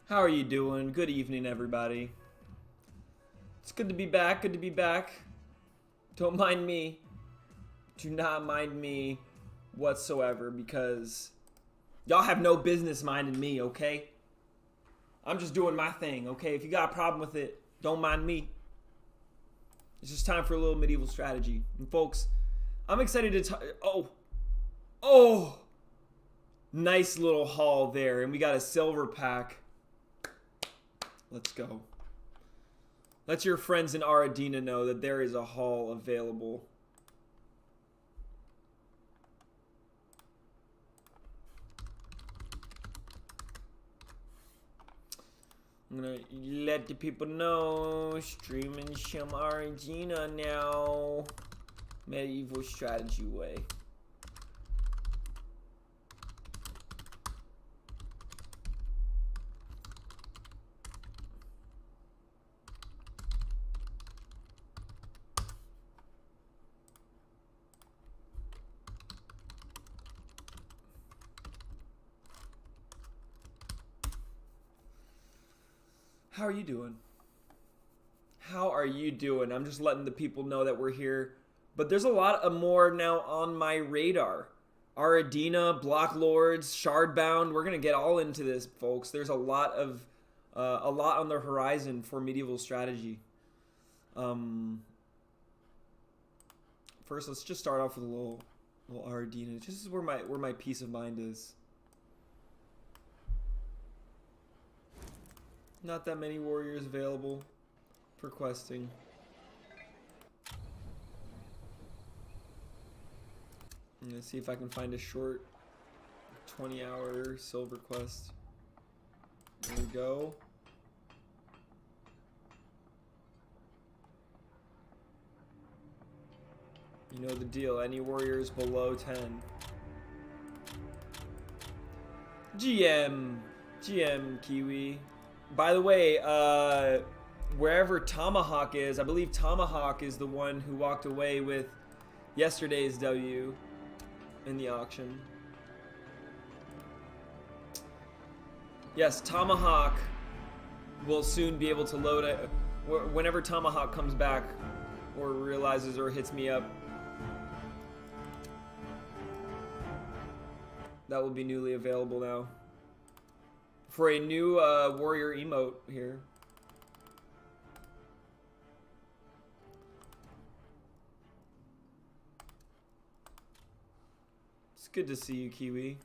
How are you doing? Good evening, everybody. It's good to be back. Good to be back. Don't mind me. Do not mind me whatsoever because y'all have no business minding me, okay? I'm just doing my thing, okay? If you got a problem with it, don't mind me. It's just time for a little medieval strategy. And folks, I'm excited to talk. Oh! Nice little haul there. And we got a silver pack. Let's go. Let your friends in Aradina know that there is a haul available. I'm gonna let the people know. Streaming some Aradina now. Medieval strategy way. How are you doing? How are you doing? I'm just letting the people know that we're here. But there's a lot of more now on my radar. Aradina, Block Lords, Shardbound. We're gonna get all into this, folks. There's a lot on the horizon for medieval strategy. First, let's just start off with a little Aradina. This is where my peace of mind is. Not that many warriors available for questing. I'm gonna see if I can find a short 20-hour silver quest. There we go. You know the deal. Any warriors below 10. GM Kiwi. By the way, wherever Tomahawk is, I believe Tomahawk is the one who walked away with yesterday's W in the auction. Yes, Tomahawk will soon be able to load it. Whenever Tomahawk comes back or realizes or hits me up, that will be newly available now. For a new warrior emote here. It's good to see you, Kiwi.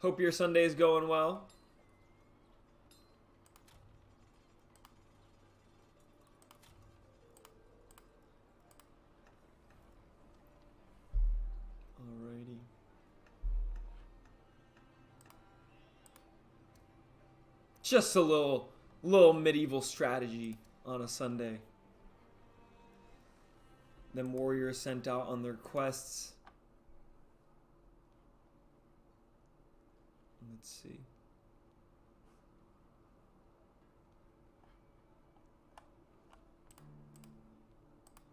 Hope your Sunday's going well. Alrighty. Just a little medieval strategy on a Sunday. Then warriors sent out on their quests. Let's see.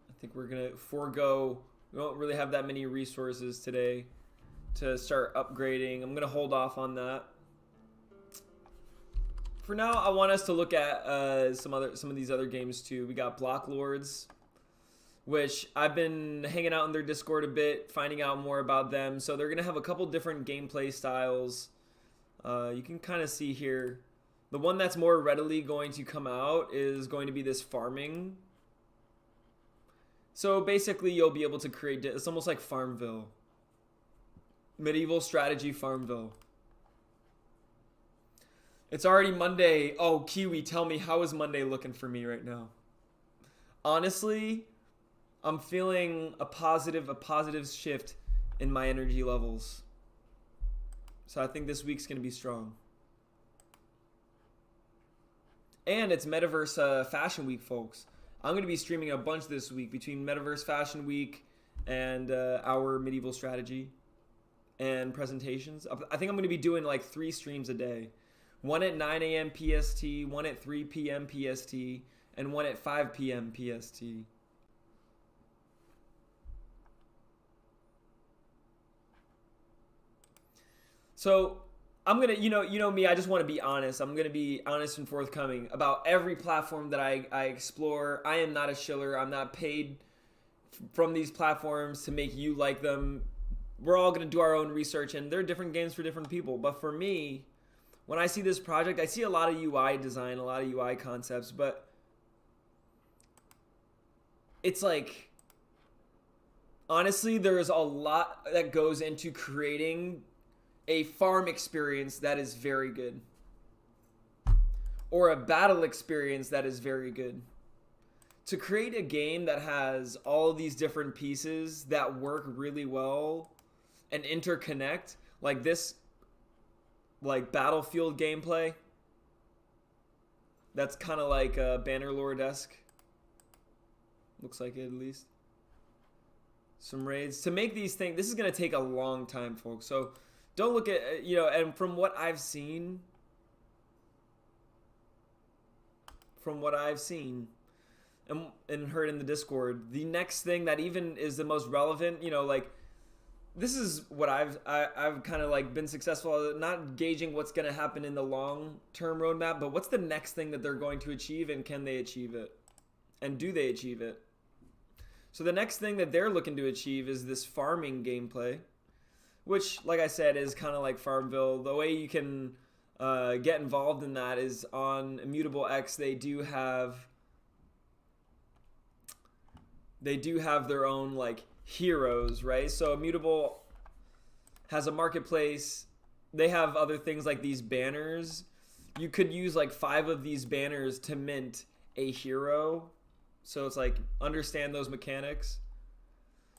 I think we're gonna forego. We don't really have that many resources today to start upgrading. I'm gonna hold off on that. For now, I want us to look at some of these other games too. We got Block Lords, which I've been hanging out in their Discord a bit, finding out more about them. So they're gonna have a couple different gameplay styles. You can kind of see here, the one that's more readily going to come out is going to be this farming. So basically, you'll be able to create. It's almost like Farmville, medieval strategy Farmville. It's already Monday. Oh, Kiwi, tell me, how is Monday looking for me right now? Honestly, I'm feeling a positive shift in my energy levels. So I think this week's gonna be strong. And it's Metaverse Fashion Week, folks. I'm gonna be streaming a bunch this week between Metaverse Fashion Week and our medieval strategy and presentations. I think I'm gonna be doing like 3 streams a day. One at 9 a.m. PST, one at 3 p.m. PST, and one at 5 p.m. PST. So I'm gonna, you know me. I just want to be honest. I'm gonna be honest and forthcoming about every platform that I explore. I am not a shiller. I'm not paid from these platforms to make you like them. We're all gonna do our own research, and they're different games for different people. But for me, when I see this project, I see a lot of UI design, a lot of UI concepts, but it's like, honestly, there is a lot that goes into creating a farm experience that is very good, or a battle experience that is very good. To create a game that has all these different pieces that work really well and interconnect, like this, like Battlefield gameplay, that's kind of like Bannerlord-esque. Looks like it, at least. Some raids. To make these things, this is going to take a long time, folks. So don't look at, and from what I've seen, and heard in the Discord, the next thing that even is the most relevant, like, this is what I've kind of like been successful at, not gauging what's going to happen in the long-term roadmap, but what's the next thing that they're going to achieve, and can they achieve it? And do they achieve it? So the next thing that they're looking to achieve is this farming gameplay, which, like I said, is kind of like Farmville. The way you can get involved in that is on Immutable X. They do have their own like heroes, right? So Immutable has a marketplace. They have other things like these banners. You could use like 5 of these banners to mint a hero. So it's like, understand those mechanics.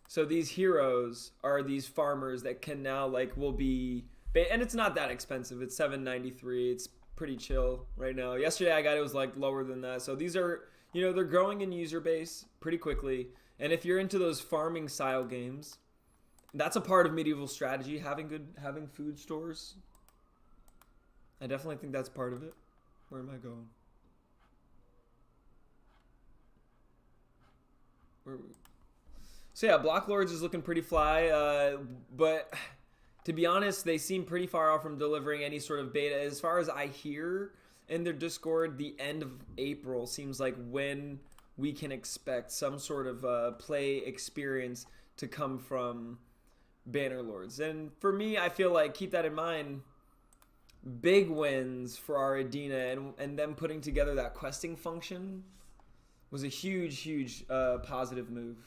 So these heroes are these farmers that can now will be, and it's not that expensive. It's $7.93. It's pretty chill right now. Yesterday I got it was like lower than that. So these are, they're growing in user base pretty quickly. And if you're into those farming style games, that's a part of medieval strategy, having food stores. I definitely think that's part of it. Where am I going? So yeah, Block Lords is looking pretty fly, but to be honest, they seem pretty far off from delivering any sort of beta. As far as I hear in their Discord, the end of April seems like when we can expect some sort of play experience to come from Bannerlords. And for me, I feel like, keep that in mind, big wins for our Adina and them putting together that questing function was a huge positive move.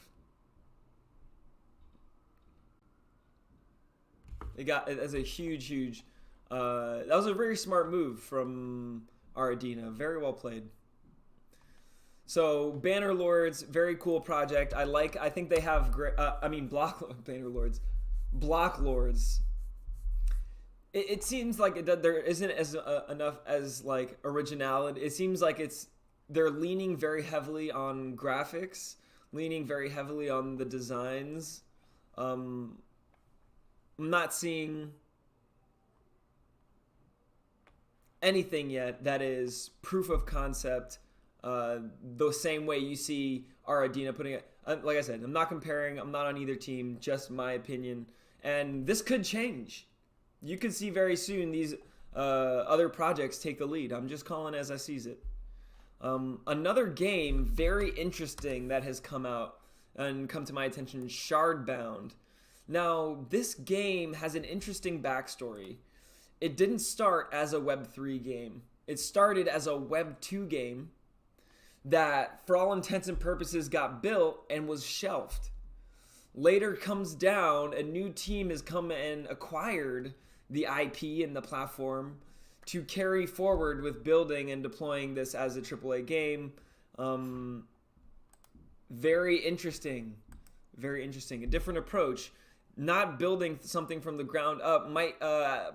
It got as a huge that was a very smart move from our Adina. Very well played. So Bannerlords, very cool project. I think they have great. Bannerlords, Block Lords. It seems like there isn't enough as like originality. It seems like they're leaning very heavily on graphics, leaning very heavily on the designs. I'm not seeing anything yet that is proof of concept the same way you see our Adina putting it. Like I said, I'm not comparing. I'm not on either team, just my opinion. And this could change. You could see very soon these other projects take the lead. I'm just calling as I sees it. Another game very interesting that has come out and come to my attention, Shardbound. Now, this game has an interesting backstory. It didn't start as a Web 3 game. It started as a Web 2 game that, for all intents and purposes, got built and was shelved. Later comes down, a new team has come and acquired the IP and the platform, to carry forward with building and deploying this as a AAA game. Very interesting. Very interesting. A different approach. Not building something from the ground up might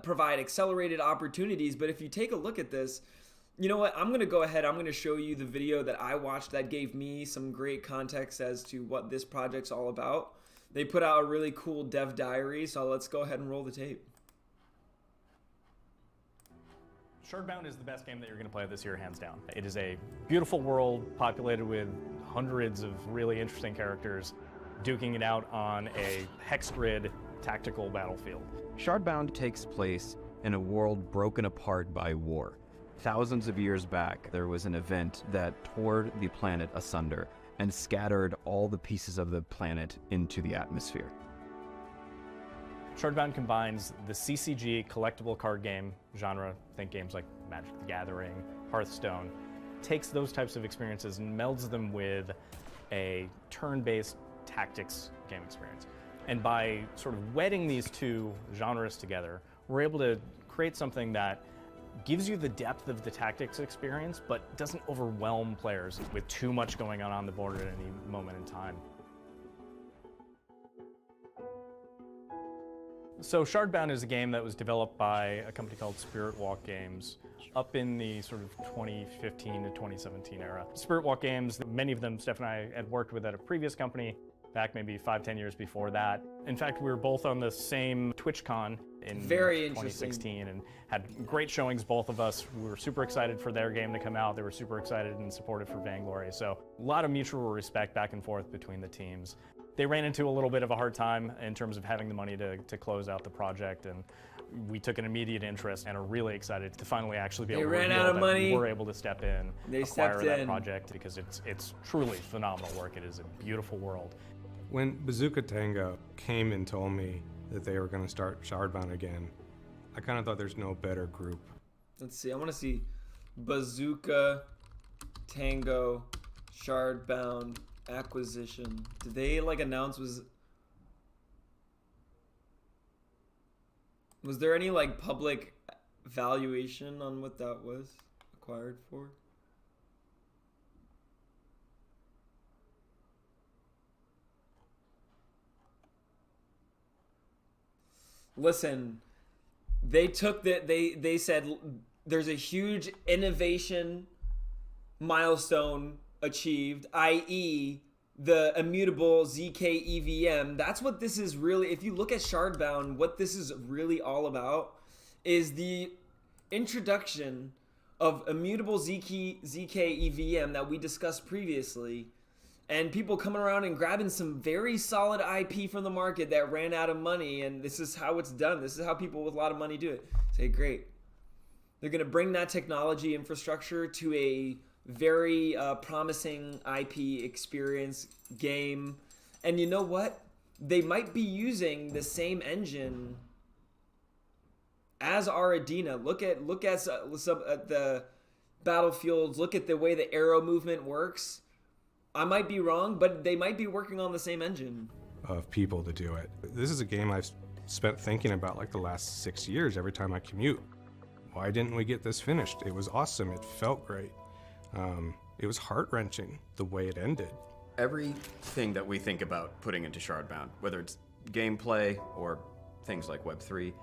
provide accelerated opportunities, but if you take a look at this, you know what? I'm going to go ahead. I'm going to show you the video that I watched that gave me some great context as to what this project's all about. They put out a really cool dev diary, so let's go ahead and roll the tape. Shardbound is the best game that you're going to play this year, hands down. It is a beautiful world populated with hundreds of really interesting characters duking it out on a hex grid tactical battlefield. Shardbound takes place in a world broken apart by war. Thousands of years back, there was an event that tore the planet asunder and scattered all the pieces of the planet into the atmosphere. Shardbound combines the CCG collectible card game genre, think games like Magic the Gathering, Hearthstone, takes those types of experiences and melds them with a turn-based tactics game experience. And by sort of wedding these two genres together, we're able to create something that gives you the depth of the tactics experience, but doesn't overwhelm players with too much going on the board at any moment in time. So Shardbound is a game that was developed by a company called Spirit Walk Games up in the sort of 2015 to 2017 era. Spirit Walk Games, many of them Steph and I had worked with at a previous company back maybe 5-10 years before that. In fact, we were both on the same TwitchCon in 2016 and had great showings, both of us. We were super excited for their game to come out. They were super excited and supportive for Vainglory. So a lot of mutual respect back and forth between the teams. They ran into a little bit of a hard time in terms of having the money to close out the project, and we took an immediate interest and are really excited to finally actually be able to reveal that we were able to step in, acquire that project, because it's truly phenomenal work. It is a beautiful world. When Bazooka Tango came and told me that they were going to start Shardbound again, I kind of thought there's no better group. Let's see. I want to see Bazooka Tango Shardbound acquisition. Did they like announce was there any like public valuation on what that was acquired for? Listen, they took that they said there's a huge innovation milestone achieved, i.e. the immutable ZK EVM. That's what this is really. If you look at Shardbound, what this is really all about is the introduction of immutable ZK EVM that we discussed previously, and people coming around and grabbing some very solid IP from the market that ran out of money, and this is how it's done. This is how people with a lot of money do it. Say, great. They're going to bring that technology infrastructure to a very promising IP experience game. And you know what? They might be using the same engine as our Adena. Look at the battlefields. Look at the way the arrow movement works. I might be wrong, but they might be working on the same engine. Of people to do it. This is a game I've spent thinking about like the last 6 years every time I commute. Why didn't we get this finished? It was awesome. It felt great. It was heart-wrenching the way it ended. Everything that we think about putting into Shardbound, whether it's gameplay or things like Web3,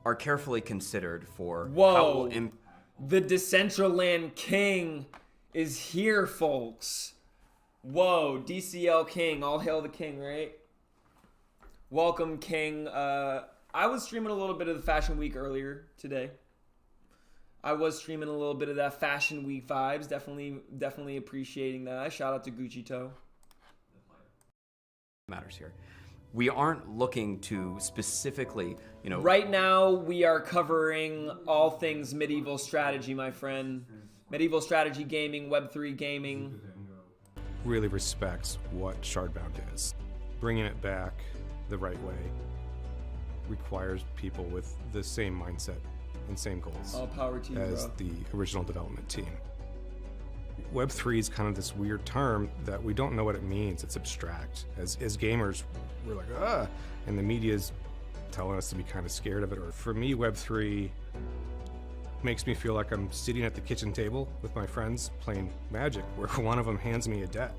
are carefully considered for how it will the Decentraland King is here, folks. Whoa, DCL King, all hail the King, right? Welcome, King. I was streaming a little bit of the Fashion Week earlier today. I was streaming a little bit of that Fashion Week vibes. Definitely appreciating that. Shout out to Gucci Toe. Matters here. We aren't looking to specifically, Right now, we are covering all things medieval strategy, my friend. Medieval strategy gaming, Web3 gaming. Really respects what Shardbound is. Bringing it back the right way requires people with the same mindset and same goals all power to you, as bro. The original development team. Web3 is kind of this weird term that we don't know what it means. It's abstract. As gamers, we're like, ah, and the media's telling us to be kind of scared of it. Or for me, Web3 makes me feel like I'm sitting at the kitchen table with my friends playing Magic, where one of them hands me a deck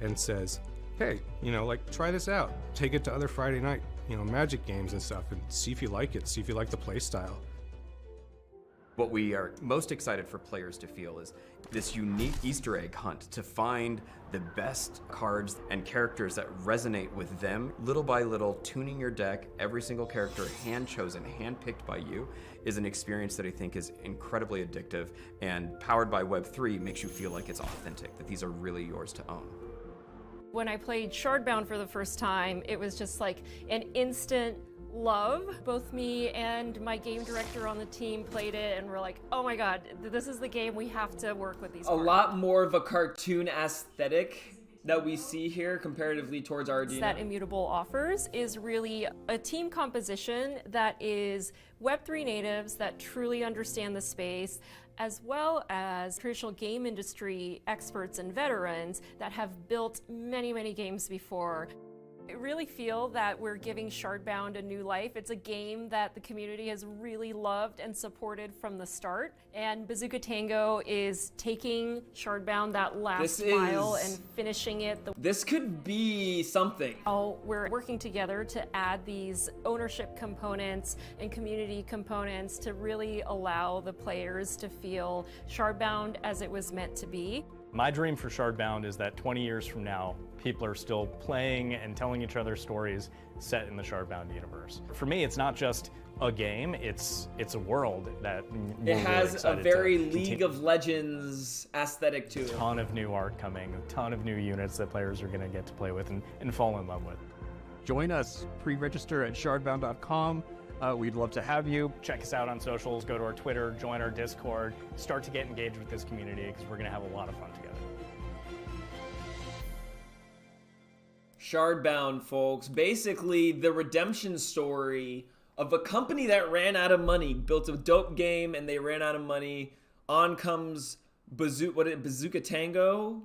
and says, hey, like, try this out. Take it to other Friday night, Magic games and stuff, and see if you like it, see if you like the play style. What we are most excited for players to feel is this unique Easter egg hunt to find the best cards and characters that resonate with them. Little by little, tuning your deck, every single character hand-chosen, hand-picked by you, is an experience that I think is incredibly addictive, and powered by Web3 makes you feel like it's authentic, that these are really yours to own. When I played Shardbound for the first time, it was just like an instant love. Both me and my game director on the team played it and we're like, oh my god, this is the game, we have to work with these cards. A lot more of a cartoon aesthetic that we see here comparatively towards Ardina. That Immutable offers is really a team composition that is Web3 natives that truly understand the space, as well as traditional game industry experts and veterans that have built many, many games before. I really feel that we're giving Shardbound a new life. It's a game that the community has really loved and supported from the start. And Bazooka Tango is taking Shardbound that last mile and finishing it. This could be something. We're working together to add these ownership components and community components to really allow the players to feel Shardbound as it was meant to be. My dream for Shardbound is that 20 years from now, people are still playing and telling each other stories set in the Shardbound universe. For me, it's not just a game, it's a world that it has a very League of Legends aesthetic to it. A ton of new art coming, a ton of new units that players are going to get to play with and fall in love with. Join us, pre-register at shardbound.com. We'd love to have you. Check us out on socials, go to our Twitter, join our Discord, start to get engaged with this community because we're going to have a lot of fun together. Shardbound, folks. Basically, the redemption story of a company that ran out of money, built a dope game, and they ran out of money. On comes Bazooka Tango?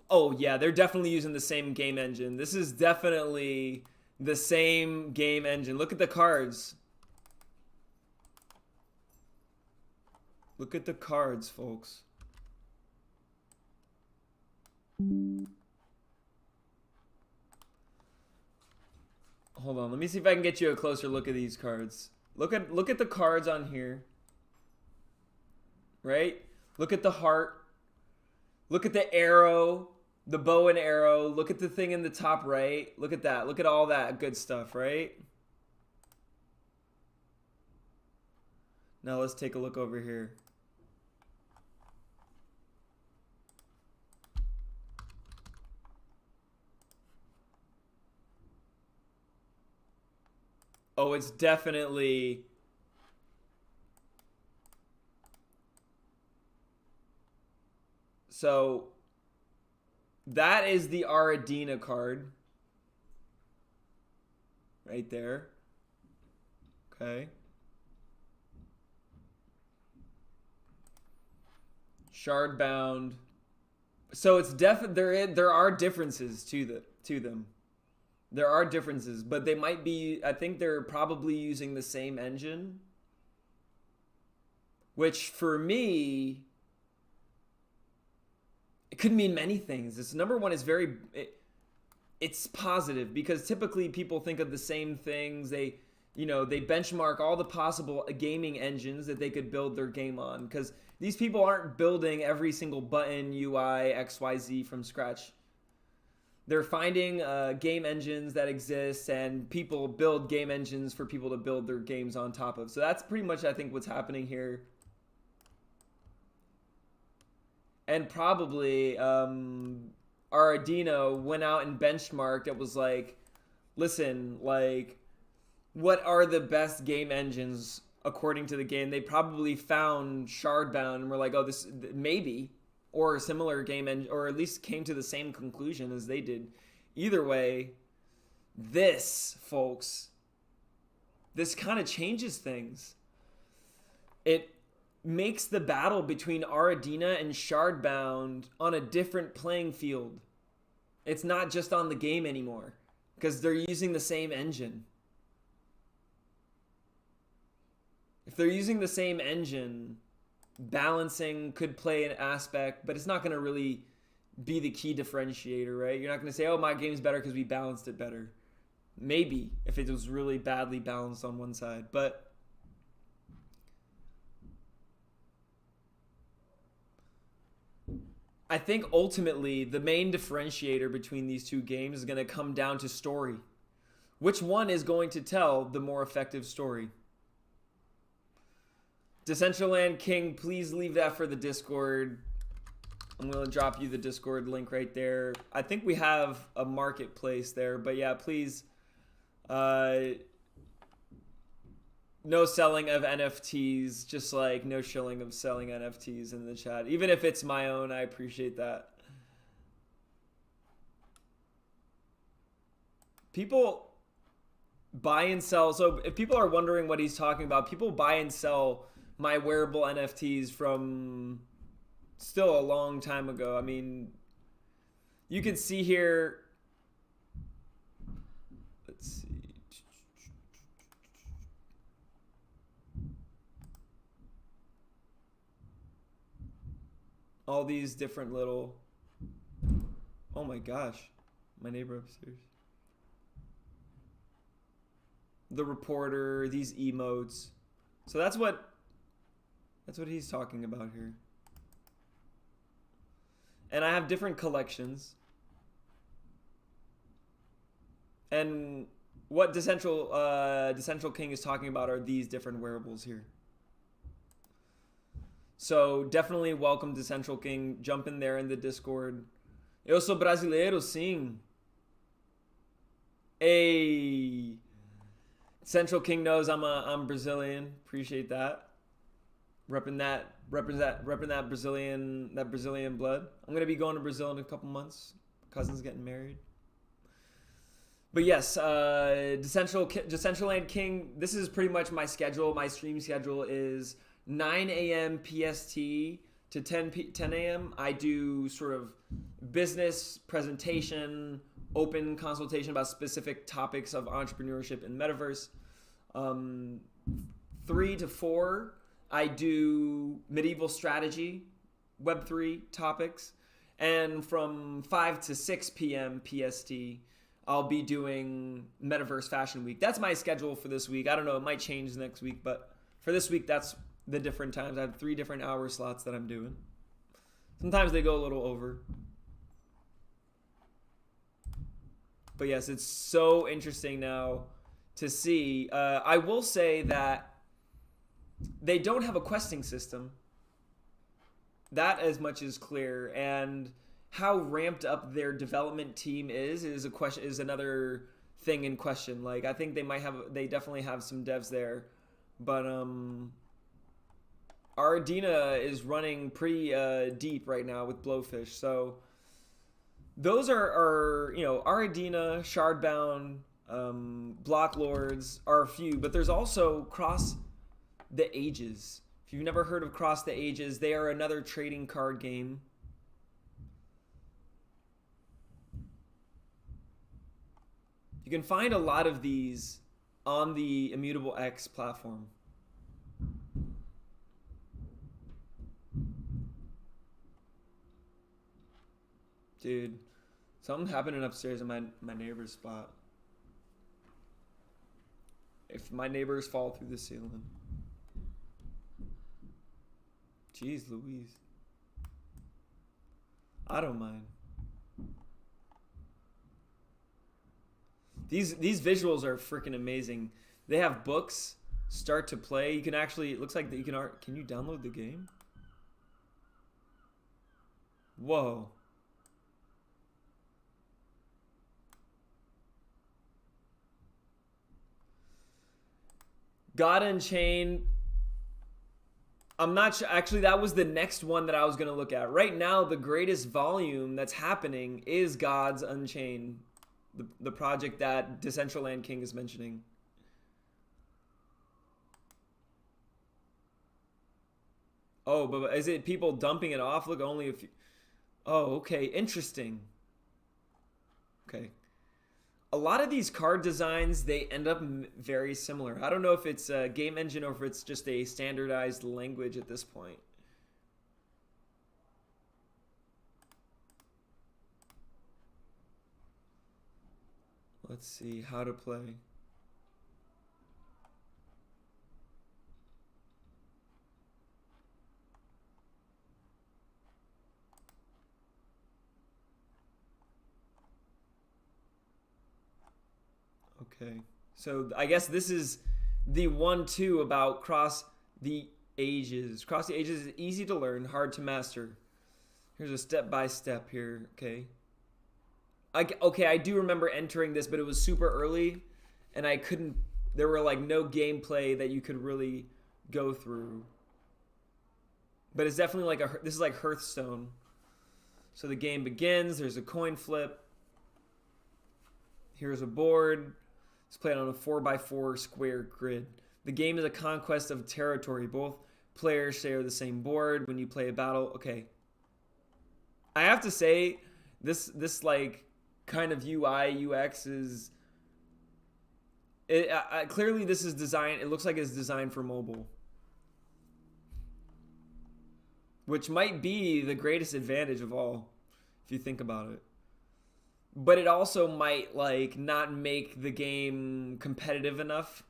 Oh, yeah, they're definitely using the same game engine. This is definitely the same game engine. Look at the cards. Look at the cards, folks. Hold on, let me see if I can get you a closer look at these cards. Look at the cards on here. Right? Look at the heart. Look at the arrow, the bow and arrow. Look at the thing in the top right. Look at that. Look at all that good stuff, right? Now let's take a look over here. Oh, it's definitely... So, that is the Ardina card. Right there. Okay. Shardbound. So it's there are differences to them. There are differences, but they might be, I think they're probably using the same engine. Which for me, it could mean many things. This number one is it's positive because typically people think of the same things. They benchmark all the possible gaming engines that they could build their game on, because these people aren't building every single button, UI, XYZ from scratch. They're finding game engines that exist, and people build game engines for people to build their games on top of. So that's pretty much, I think, what's happening here. And probably Ardina went out and benchmarked. It was like, listen, like, what are the best game engines according to the game? They probably found Shardbound and were like, oh, this maybe. Or a similar game engine, or at least came to the same conclusion as they did. Either way, this, folks, this kind of changes things. It makes the battle between Ardina and Shardbound on a different playing field. It's not just on the game anymore, because they're using the same engine. if they're using the same engine, balancing could play an aspect, but it's not going to really be the key differentiator, right? You're not going to say, oh, my game's better because we balanced it better. Maybe if it was really badly balanced on one side, but I think ultimately the main differentiator between these two games is going to come down to story. Which one is going to tell the more effective story? Decentraland King, please leave that for the Discord. I'm going to drop you the Discord link right there. I think we have a marketplace there, but yeah, please. No selling of NFTs, just like no shilling of selling NFTs in the chat. Even if it's my own, I appreciate that. People buy and sell. So if people are wondering what he's talking about, people buy and sell my wearable NFTs from still a long time ago. I mean, you can see here. Let's see. All these different little, oh my gosh, my neighbor upstairs. The reporter, these emotes. So that's what he's talking about here. And I have different collections. And what Decentral King is talking about are these different wearables here. So definitely welcome to Central King. Jump in there in the Discord. Eu sou brasileiro, sim. Hey, Central King knows I'm Brazilian. Appreciate that. Repping that Brazilian blood. I'm gonna be going to Brazil in a couple months. My cousin's getting married. But yes, Decentraland King. This is pretty much my schedule. My stream schedule is 9 a.m. PST to 10 a.m. I do sort of business presentation, open consultation about specific topics of entrepreneurship in Metaverse. 3 to 4, I do medieval strategy, Web3 topics. And from 5 to 6 p.m. PST, I'll be doing Metaverse Fashion Week. That's my schedule for this week. I don't know, it might change next week, but for this week, that's the different times. I have 3 different hour slots that I'm doing. Sometimes they go a little over. But yes, it's so interesting now to see. I will say that they don't have a questing system. That as much is clear. And how ramped up their development team is a question, is another thing in question. Like, I think they definitely have some devs there. But Ardina is running pretty deep right now with Blowfish. So those are Ardina, Shardbound, Block Lords are a few, but there's also Cross the Ages. If you've never heard of Cross the Ages, they are another trading card game. You can find a lot of these on the Immutable X platform. Dude, something's happening upstairs in my neighbor's spot. If my neighbors fall through the ceiling. Jeez Louise. I don't mind. These visuals are freaking amazing. They have books, start to play. You can actually, it looks like that you can you download the game? Whoa. God Unchained. I'm not sure. Actually, that was the next one that I was going to look at. Right now, the greatest volume that's happening is Gods Unchained, the project that Decentraland King is mentioning. Oh, but is it people dumping it off? Look, only a few. Oh, okay. Interesting. Okay. a lot of these card designs, they end up very similar. I don't know if it's a game engine or if it's just a standardized language at this point. Let's see how to play. Okay, so I guess this is the 1-2 about Cross the Ages. Cross the Ages is easy to learn, hard to master. Here's a step-by-step here, okay? Okay, I do remember entering this, but it was super early, and I couldn't, there were like no gameplay that you could really go through. But it's definitely like this is like Hearthstone. So the game begins, there's a coin flip. Here's a board. It's played on a 4x4 square grid. The game is a conquest of territory. Both players share the same board when you play a battle. Okay. I have to say, this like kind of UI UX is clearly this is designed. It looks like it's designed for mobile, which might be the greatest advantage of all, if you think about it. But it also might like not make the game competitive enough.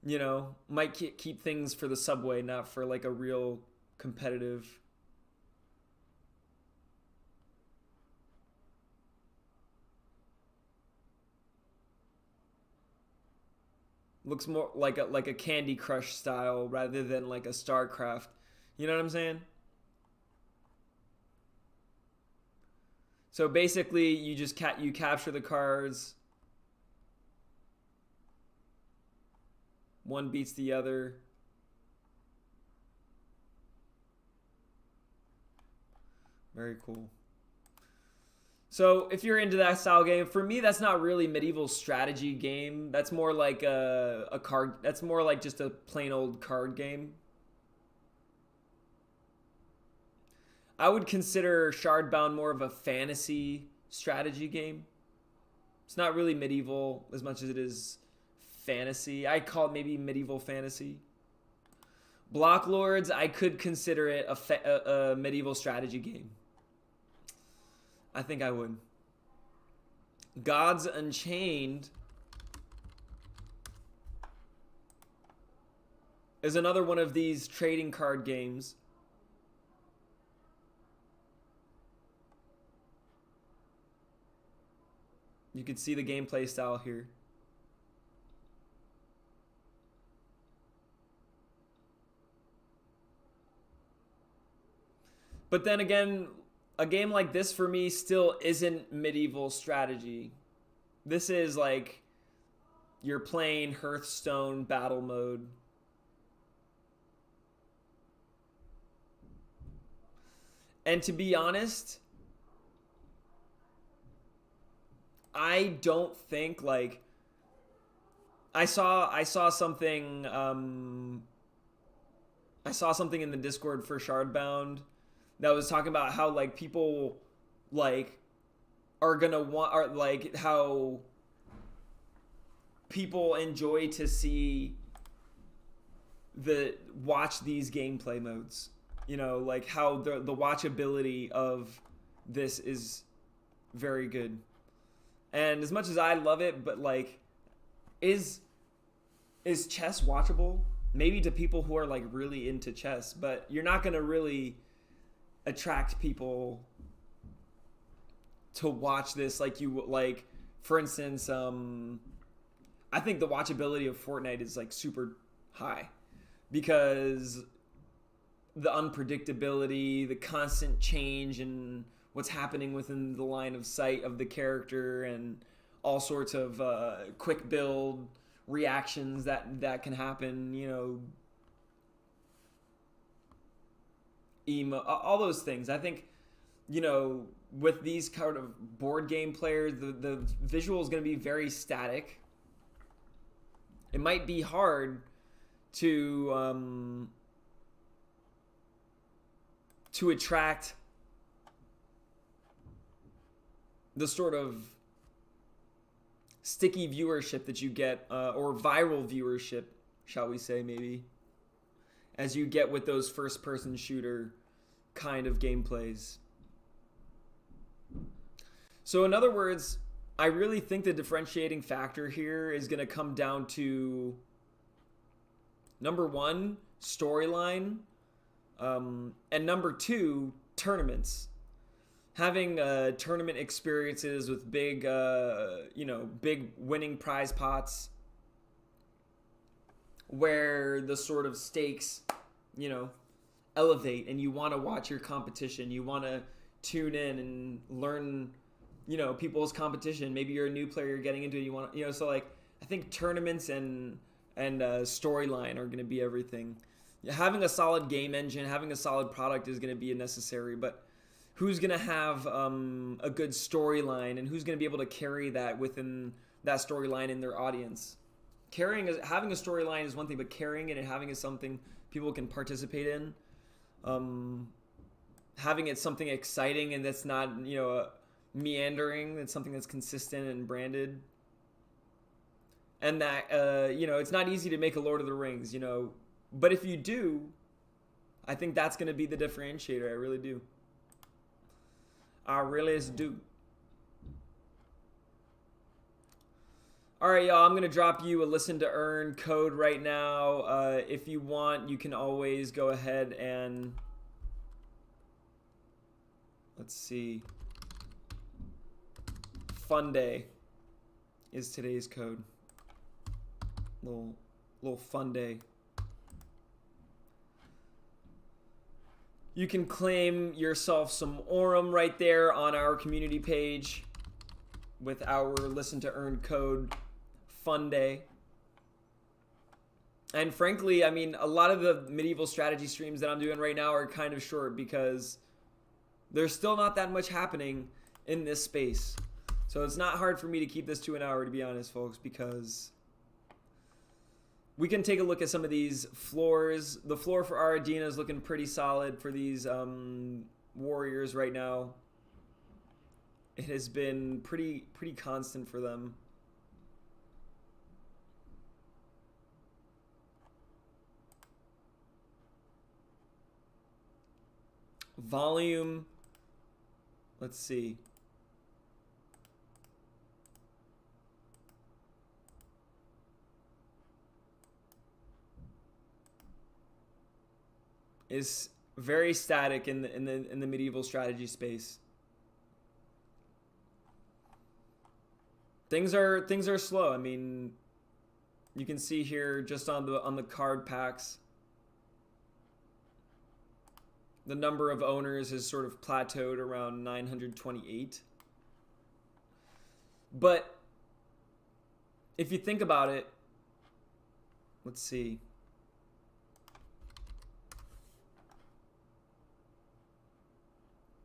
You know, might keep things for the subway, not for like a real competitive. Looks more like a Candy Crush style rather than like a StarCraft. You know what I'm saying? So basically, you just you capture the cards. One beats the other. Very cool. So if you're into that style game, for me, that's not really medieval strategy game. That's more like a card. That's more like just a plain old card game. I would consider Shardbound more of a fantasy strategy game. It's not really medieval as much as it is fantasy. I call it maybe medieval fantasy. Block Lords, I could consider it a medieval strategy game. I think I would. Gods Unchained is another one of these trading card games. You can see the gameplay style here. But then again, a game like this for me still isn't medieval strategy. This is like you're playing Hearthstone battle mode. And to be honest, I don't think like I saw something I saw something in the Discord for Shardbound that was talking about how like people like are gonna want, or like how people enjoy to see watch these gameplay modes. You know, like how the watchability of this is very good. And as much as I love it, but like, is chess watchable? Maybe to people who are like really into chess, but you're not gonna really attract people to watch this like you like. For instance, I think the watchability of Fortnite is like super high because the unpredictability, the constant change, and what's happening within the line of sight of the character, and all sorts of quick build reactions that can happen, you know, all those things. I think, you know, with these kind of board game players, the visual is going to be very static. It might be hard to attract the sort of sticky viewership that you get, or viral viewership, shall we say, maybe, as you get with those first-person shooter kind of gameplays. So in other words, I really think the differentiating factor here is going to come down to, number one, storyline, and number two, tournaments. Having tournament experiences with big, big winning prize pots, where the sort of stakes, elevate, and you want to watch your competition. You want to tune in and learn, people's competition. Maybe you're a new player, you're getting into it. You want, so like I think tournaments and storyline are going to be everything. Having a solid game engine, having a solid product is going to be necessary, but who's going to have a good storyline, and who's going to be able to carry that within that storyline in their audience? Having a storyline is one thing, but carrying it and having it something people can participate in, having it something exciting and that's not meandering, that's something that's consistent and branded, and that it's not easy to make a Lord of the Rings, but if you do, I think that's going to be the differentiator. I really do. I really do. All right, y'all, I'm going to drop you a listen to earn code right now. If you want, you can always go ahead and, let's see, Fun Day is today's code. Little fun day. You can claim yourself some Aurum right there on our community page with our listen to earn code Fun Day. And frankly, I mean, a lot of the medieval strategy streams that I'm doing right now are kind of short because there's still not that much happening in this space. So it's not hard for me to keep this to an hour, to be honest, folks, because we can take a look at some of these floors. The floor for our Adina is looking pretty solid for these warriors right now. It has been pretty constant for them. Volume, let's see. Is very static in the medieval strategy space. Things are slow. I mean, you can see here just on the card packs, the number of owners has sort of plateaued around 928. But if you think about it, let's see.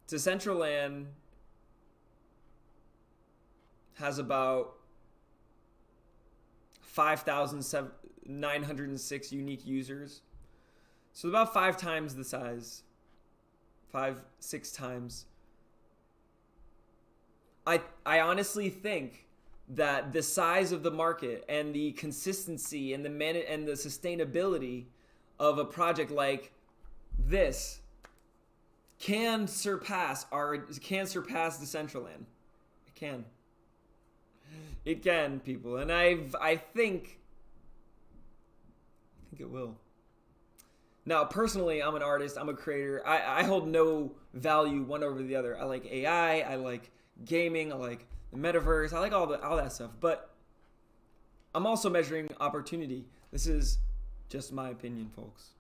Decentraland has about 5,906 unique users. So about 5 times the size. 5-6 times. I honestly think that the size of the market and the consistency and the sustainability of a project like this can surpass Decentraland. It can, people, and I think it will. Now, personally, I'm an artist. I'm a creator. I hold no value one over the other. I like AI. I like gaming. I like the metaverse. I like all that stuff. But I'm also measuring opportunity. This is just my opinion, folks.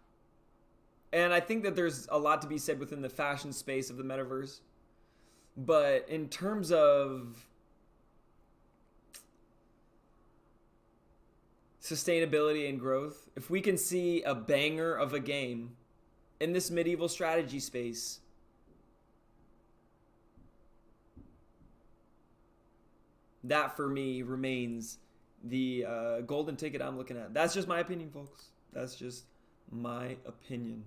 And I think that there's a lot to be said within the fashion space of the metaverse. But in terms of sustainability and growth, if we can see a banger of a game in this medieval strategy space, that for me remains the golden ticket I'm looking at. That's just my opinion, folks. That's just my opinion.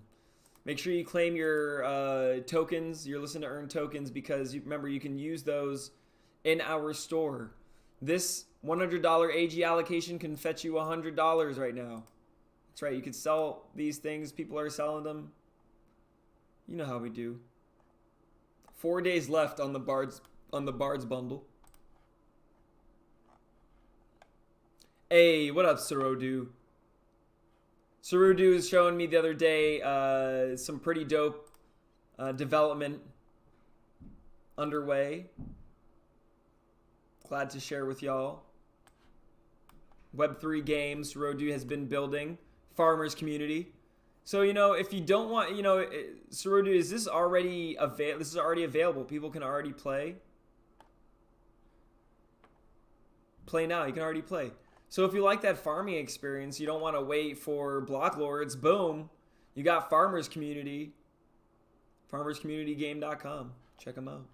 Make sure you claim your tokens, your listen to earn tokens, because remember, you can use those in our store This $100 AG allocation can fetch you $100 right now. That's right. You could sell these things. People are selling them. You know how we do. 4 days left on the Bards bundle. Hey, what up, Sarodu? Sarudu is showing me the other day some pretty dope development underway. Glad to share with y'all. Web3 games Sarudu has been building. Farmers community. So, you know, if you don't want, you know, Sarudu, is this already this is already available. People can already play. Play now. You can already play. So if you like that farming experience, you don't want to wait for block lords, boom, you got Farmers Community. FarmersCommunityGame.com. Check them out.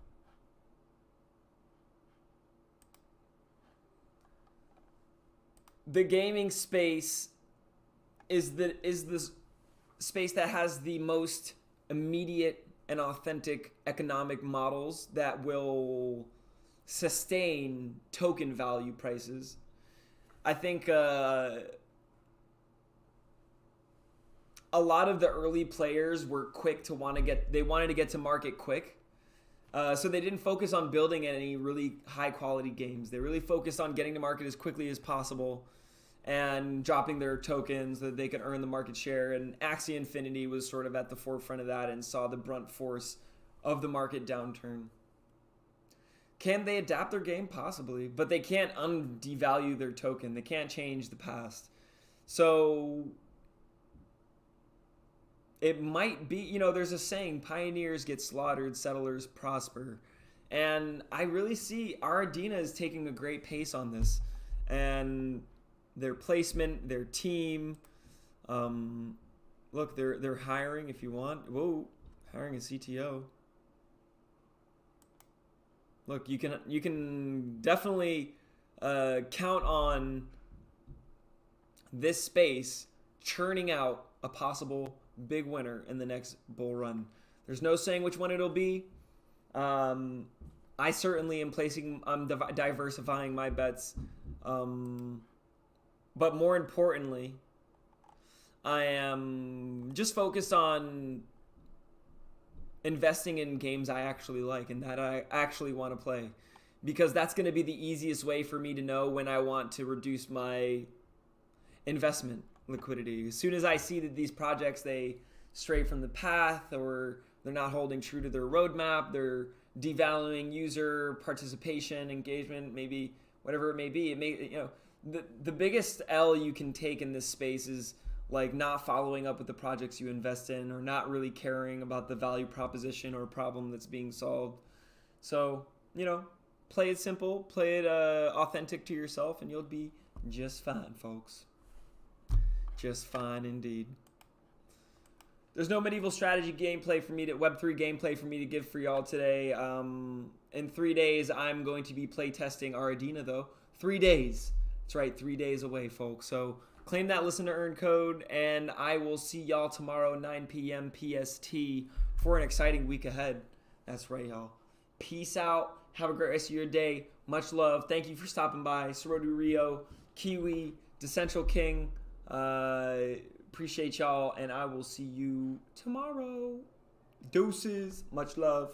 The gaming space is the space that has the most immediate and authentic economic models that will sustain token value prices. I think a lot of the early players were quick to wanted to get to market quick. So they didn't focus on building any really high quality games. They really focused on getting to market as quickly as possible and dropping their tokens so that they could earn the market share. And Axie Infinity was sort of at the forefront of that and saw the brunt force of the market downturn. Can they adapt their game? Possibly, but they can't devalue their token. They can't change the past. So it might be, you know, there's a saying, pioneers get slaughtered, settlers prosper. And I really see Aradina is taking a great pace on this. And their placement, their team, look, they're hiring if you want. Whoa, hiring a CTO. Look, you can definitely count on this space churning out a possible big winner in the next bull run. There's no saying which one it'll be. I certainly am diversifying my bets. But more importantly, I am just focused on investing in games I actually like and that I actually want to play, because that's going to be the easiest way for me to know when I want to reduce my investment liquidity. As soon as I see that these projects, they stray from the path, or they're not holding true to their roadmap, they're devaluing user participation, engagement, maybe whatever it may be, it may, you know, the biggest L you can take in this space is like not following up with the projects you invest in, or not really caring about the value proposition or problem that's being solved. So, you know, play it simple, play it authentic to yourself, and you'll be just fine, folks. Just fine indeed. There's no medieval strategy gameplay for me Web3 gameplay for me to give for y'all today. In 3 days, I'm going to be playtesting Aradina though. 3 days. That's right, 3 days away, folks. So claim that listen to earn code, and I will see y'all tomorrow, 9 p.m. PST, for an exciting week ahead. That's right, y'all. Peace out. Have a great rest of your day. Much love. Thank you for stopping by. Sorodu Rio, Kiwi, Decentral King. Appreciate y'all, and I will see you tomorrow. Deuces. Much love.